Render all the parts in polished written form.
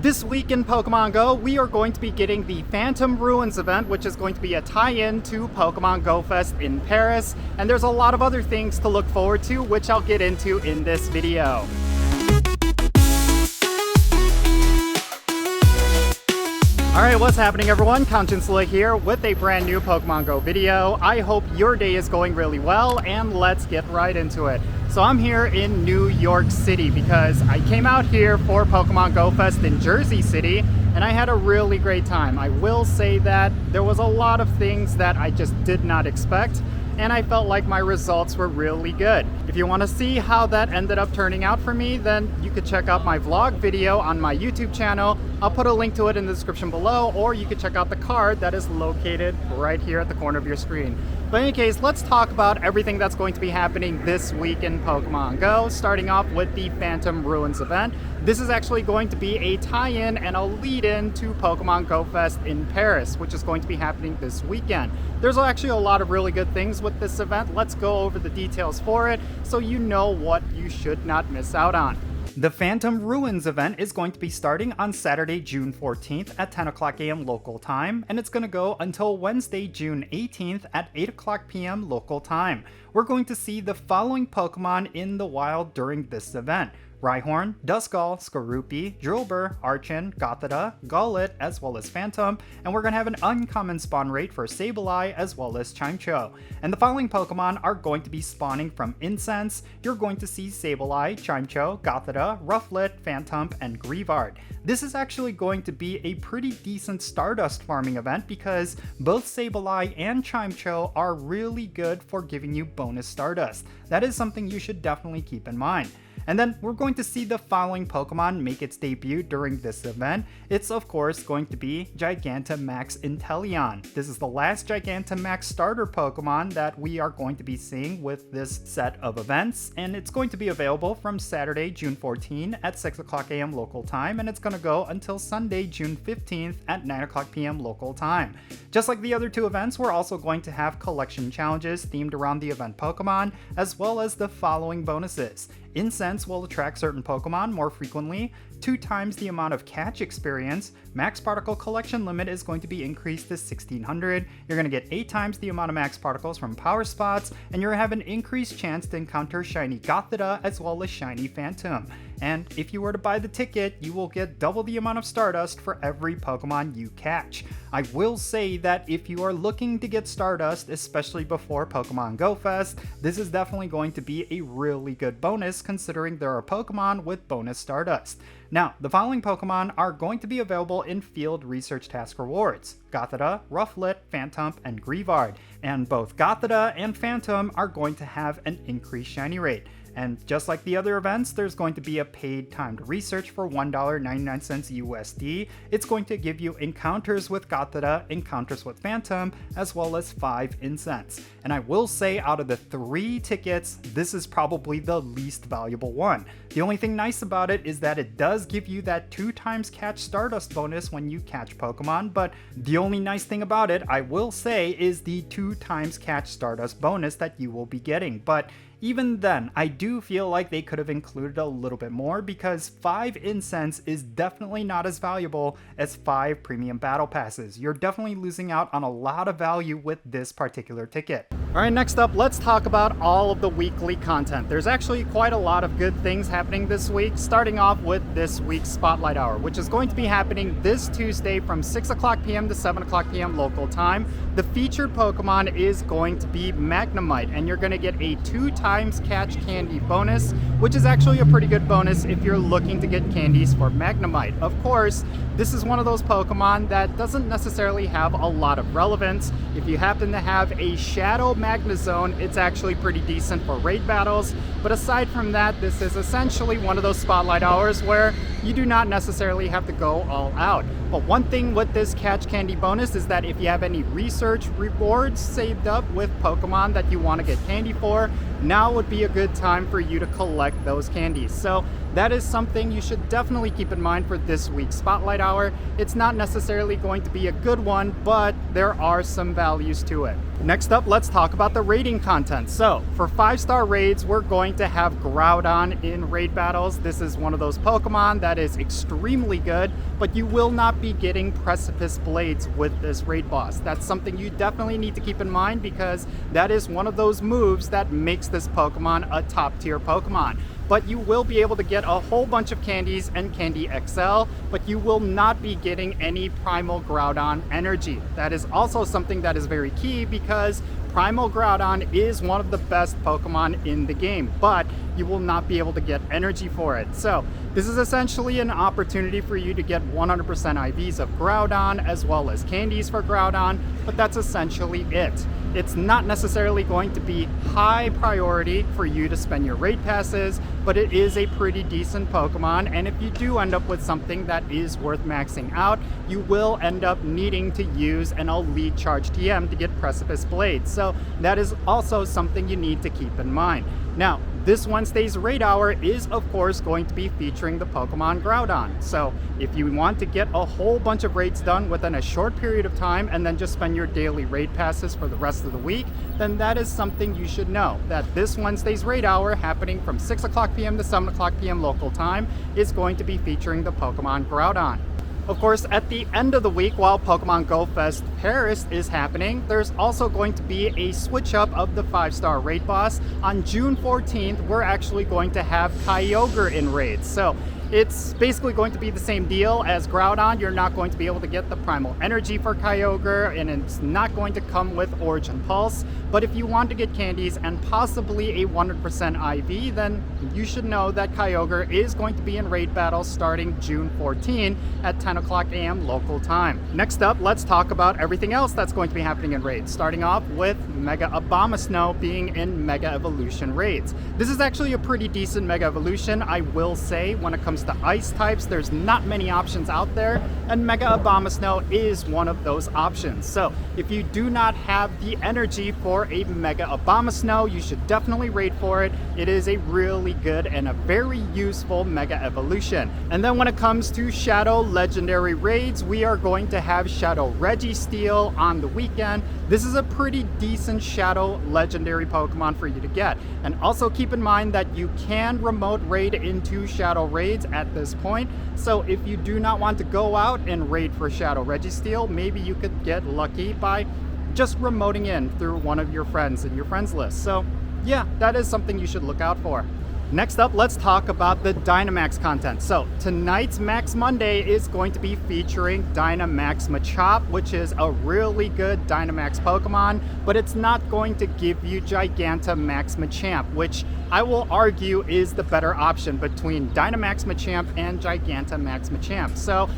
This week in Pokemon Go, we are going to be getting the Phantom Ruins event, which is going to be a tie-in to Pokemon GO Fest in Paris, and there's a lot of other things to look forward to, which I'll get into in this video. Alright, what's happening everyone? Count Jinsula here with a brand new Pokemon Go video. I hope your day is going really well, and let's get right into it. So I'm here in New York City because I came out here for Pokemon GO Fest in Jersey City, and I had a really great time. I will say that there was a lot of things that I just did not expect, and I felt like my results were really good. If you want to see how that ended up turning out for me, then you could check out my vlog video on my YouTube channel. I'll put a link to it in the description below, or you could check out the card that is located right here at the corner of your screen. But in any case, let's talk about everything that's going to be happening this week in Pokemon Go, starting off with the Phantom Ruins event. This is actually going to be a tie-in and a lead-in to Pokemon GO Fest in Paris, which is going to be happening this weekend. There's actually a lot of really good things with this event. Let's go over the details for it so you know what you should not miss out on. The Phantom Ruins event is going to be starting on Saturday, June 14th at 10 o'clock a.m. local time, and it's going to go until Wednesday, June 18th at 8 o'clock p.m. local time. We're going to see the following Pokemon in the wild during this event: Rhyhorn, Duskull, Skorupi, Drillbur, Archon, Gothita, Golett, as well as Phantom, and we're going to have an uncommon spawn rate for Sableye as well as Chimcho. And the following Pokemon are going to be spawning from Incense. You're going to see Sableye, Chimcho, Gothita, Rufflet, Phantom, and Greavard. This is actually going to be a pretty decent Stardust farming event because both Sableye and Chimcho are really good for giving you bonus Stardust. That is something you should definitely keep in mind. And then we're going to see the following Pokemon make its debut during this event. It's of course going to be Gigantamax Inteleon. This is the last Gigantamax starter Pokemon that we are going to be seeing with this set of events, and it's going to be available from Saturday, June 14 at 6 o'clock a.m. local time, and it's going to go until Sunday, June 15th at 9 o'clock p.m. local time. Just like the other two events, we're also going to have collection challenges themed around the event Pokemon, as well as the following bonuses. Incense will attract certain Pokemon more frequently, 2 times the amount of catch experience, max particle collection limit is going to be increased to 1600, you're going to get 8 times the amount of max particles from power spots, and you're going to have an increased chance to encounter shiny Gothita as well as shiny Phantom. And if you were to buy the ticket, you will get double the amount of Stardust for every Pokemon you catch. I will say that if you are looking to get Stardust, especially before Pokemon GO Fest, this is definitely going to be a really good bonus considering there are Pokemon with bonus Stardust. Now, the following Pokemon are going to be available in Field Research Task Rewards: Gothita, Rufflet, Phantom, and Greavard. And both Gothita and Phantom are going to have an increased shiny rate. And just like the other events, there's going to be a paid timed research for $1.99 USD. It's going to give you encounters with Gothita, encounters with Phantom, as well as 5 Incense. And I will say out of the 3 tickets, this is probably the least valuable one. The only thing nice about it is that it does give you that 2 times catch Stardust bonus when you catch Pokemon, but the only nice thing about it, I will say, is the 2 times catch Stardust bonus that you will be getting. But even then, I do feel like they could have included a little bit more because 5 Incense is definitely not as valuable as 5 premium battle passes. You're definitely losing out on a lot of value with this particular ticket. Alright, next up, let's talk about all of the weekly content. There's actually quite a lot of good things happening this week, starting off with this week's Spotlight Hour, which is going to be happening this Tuesday from 6 o'clock p.m. to 7 o'clock p.m. local time. The featured Pokemon is going to be Magnemite, and you're going to get a 2 times catch candy bonus, which is actually a pretty good bonus if you're looking to get candies for Magnemite. Of course, this is one of those Pokemon that doesn't necessarily have a lot of relevance. If you happen to have a Shadow Magnezone, it's actually pretty decent for raid battles, but aside from that, this is essentially one of those Spotlight Hours where you do not necessarily have to go all out. But one thing with this catch candy bonus is that if you have any research rewards saved up with Pokemon that you want to get candy for, now would be a good time for you to collect those candies. So that is something you should definitely keep in mind for this week's Spotlight Hour. It's not necessarily going to be a good one, but there are some values to it. Next up, let's talk about the raiding content. So for 5-star raids, we're going to have Groudon in raid battles. This is one of those Pokemon that is extremely good, but you will not be getting Precipice Blades with this raid boss. That's something you definitely need to keep in mind, because that is one of those moves that makes this Pokemon a top tier Pokemon. But you will be able to get a whole bunch of candies and Candy XL, but you will not be getting any Primal Groudon energy. That is also something that is very key, because Primal Groudon is one of the best Pokemon in the game, but you will not be able to get energy for it. So this is essentially an opportunity for you to get 100% IVs of Groudon as well as candies for Groudon, but that's essentially it. It's not necessarily going to be high priority for you to spend your raid passes, but it is a pretty decent Pokemon, and if you do end up with something that is worth maxing out, you will end up needing to use an Elite Charge TM to get Precipice Blades. So that is also something you need to keep in mind. Now, this Wednesday's raid hour is of course going to be featuring the Pokemon Groudon. So if you want to get a whole bunch of raids done within a short period of time and then just spend your daily raid passes for the rest of the week, then that is something you should know, that this Wednesday's raid hour, happening from 6 o'clock p.m. to 7 o'clock p.m. local time, is going to be featuring the Pokemon Groudon. Of course, at the end of the week, while Pokemon GO Fest Paris is happening, there's also going to be a switch up of the 5-star raid boss. On June 14th, we're actually going to have Kyogre in raids. So it's basically going to be the same deal as Groudon. You're not going to be able to get the Primal Energy for Kyogre, and it's not going to come with Origin Pulse. But if you want to get candies and possibly a 100% IV, then you should know that Kyogre is going to be in raid battles starting June 14 at 10 o'clock a.m. local time. Next up, let's talk about everything else that's going to be happening in raids, starting off with Mega Abomasnow being in Mega Evolution raids. This is actually a pretty decent Mega Evolution, I will say. When it comes to ice types, there's not many options out there, and Mega Abomasnow is one of those options. So if you do not have the energy for a Mega Abomasnow, you should definitely raid for it. It is a really good and a very useful Mega Evolution. And then when it comes to Shadow Legendary raids, we are going to have Shadow Registeel on the weekend. This is a pretty decent Shadow Legendary Pokemon for you to get. And also keep in mind that you can remote raid into Shadow raids at this point. So if you do not want to go out and raid for Shadow Registeel, maybe you could get lucky by just remoting in through one of your friends in your friends list. So yeah, that is something you should look out for. Next up, let's talk about the Dynamax content. So tonight's Max Monday is going to be featuring Dynamax Machop, which is a really good Dynamax Pokemon, but it's not going to give you Gigantamax Machamp, which I will argue is the better option between Dynamax Machamp and Gigantamax Machamp. So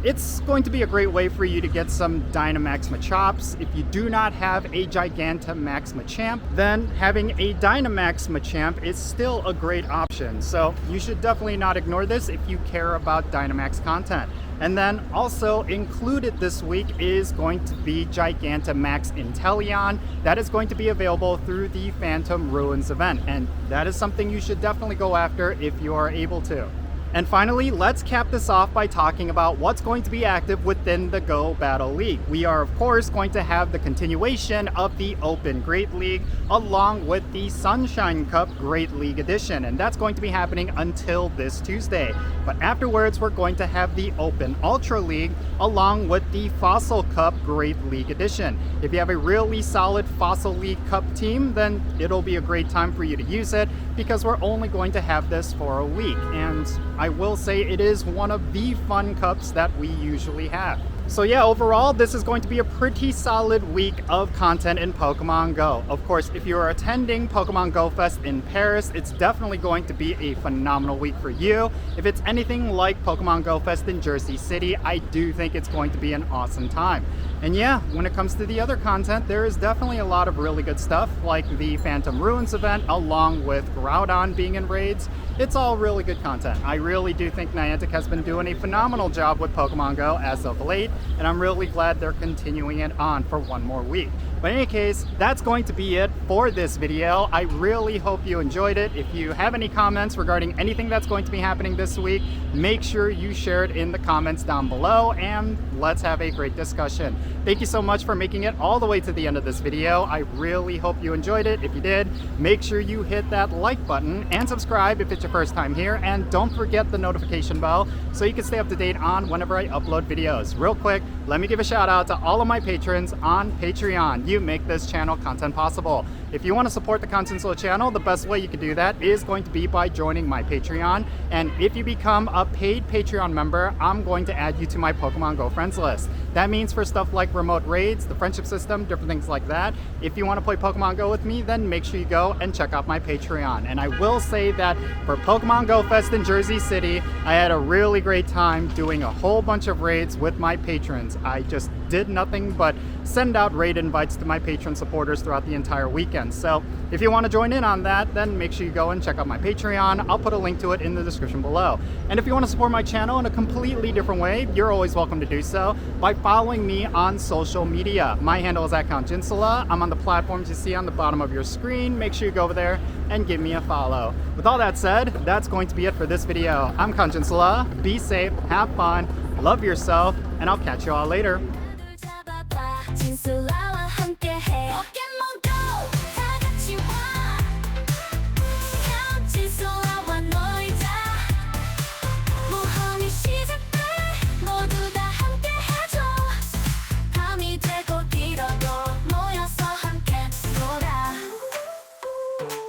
it's going to be a great way for you to get some Dynamax Machops. If you do not have a Gigantamax Machamp, then having a Dynamax Machamp is still a great option. So you should definitely not ignore this if you care about Dynamax content. And then also included this week is going to be Gigantamax Inteleon. That is going to be available through the Phantom Ruins event, and that is something you should definitely go after if you are able to. And finally, let's cap this off by talking about what's going to be active within the Go Battle League. We are, of course, going to have the continuation of the Open Great League along with the Sunshine Cup Great League Edition, and that's going to be happening until this Tuesday. But afterwards, we're going to have the Open Ultra League along with the Fossil Cup Great League Edition. If you have a really solid Fossil League Cup team, then it'll be a great time for you to use it, because we're only going to have this for a week. And I will say it is one of the fun cups that we usually have. So yeah, overall, this is going to be a pretty solid week of content in Pokemon Go. Of course, if you are attending Pokemon GO Fest in Paris, it's definitely going to be a phenomenal week for you. If it's anything like Pokemon GO Fest in Jersey City, I do think it's going to be an awesome time. And yeah, when it comes to the other content, there is definitely a lot of really good stuff, like the Phantom Ruins event, along with Groudon being in raids. It's all really good content. I really do think Niantic has been doing a phenomenal job with Pokemon Go as of late, and I'm really glad they're continuing it on for one more week. But in any case, that's going to be it for this video. I really hope you enjoyed it. If you have any comments regarding anything that's going to be happening this week, make sure you share it in the comments down below, and let's have a great discussion. Thank you so much for making it all the way to the end of this video. I really hope you enjoyed it. If you did, make sure you hit that like button and subscribe if it's your first time here, and don't forget the notification bell so you can stay up to date on whenever I upload videos. Real quick, let me give a shout out to all of my patrons on Patreon. You make this channel content possible. If you want to support the Jinsula channel, the best way you can do that is going to be by joining my Patreon. And if you become a paid Patreon member, I'm going to add you to my Pokemon Go friends list. That means for stuff like remote raids, the friendship system, different things like that. If you want to play Pokemon Go with me, then make sure you go and check out my Patreon. And I will say that for Pokemon Go Fest in Jersey City, I had a really great time doing a whole bunch of raids with my patrons. I just did nothing but send out raid invites to my patron supporters throughout the entire weekend. So if you want to join in on that, then make sure you go and check out my Patreon. I'll put a link to it in the description below. And if you want to support my channel in a completely different way, you're always welcome to do so by following me on social media. My handle is @Jinsula. I'm on the platforms you see on the bottom of your screen. Make sure you go over there and give me a follow. With all that said, that's going to be it for this video. I'm Jinsula. Be safe, have fun, love yourself, and I'll catch you all later. Jinsula.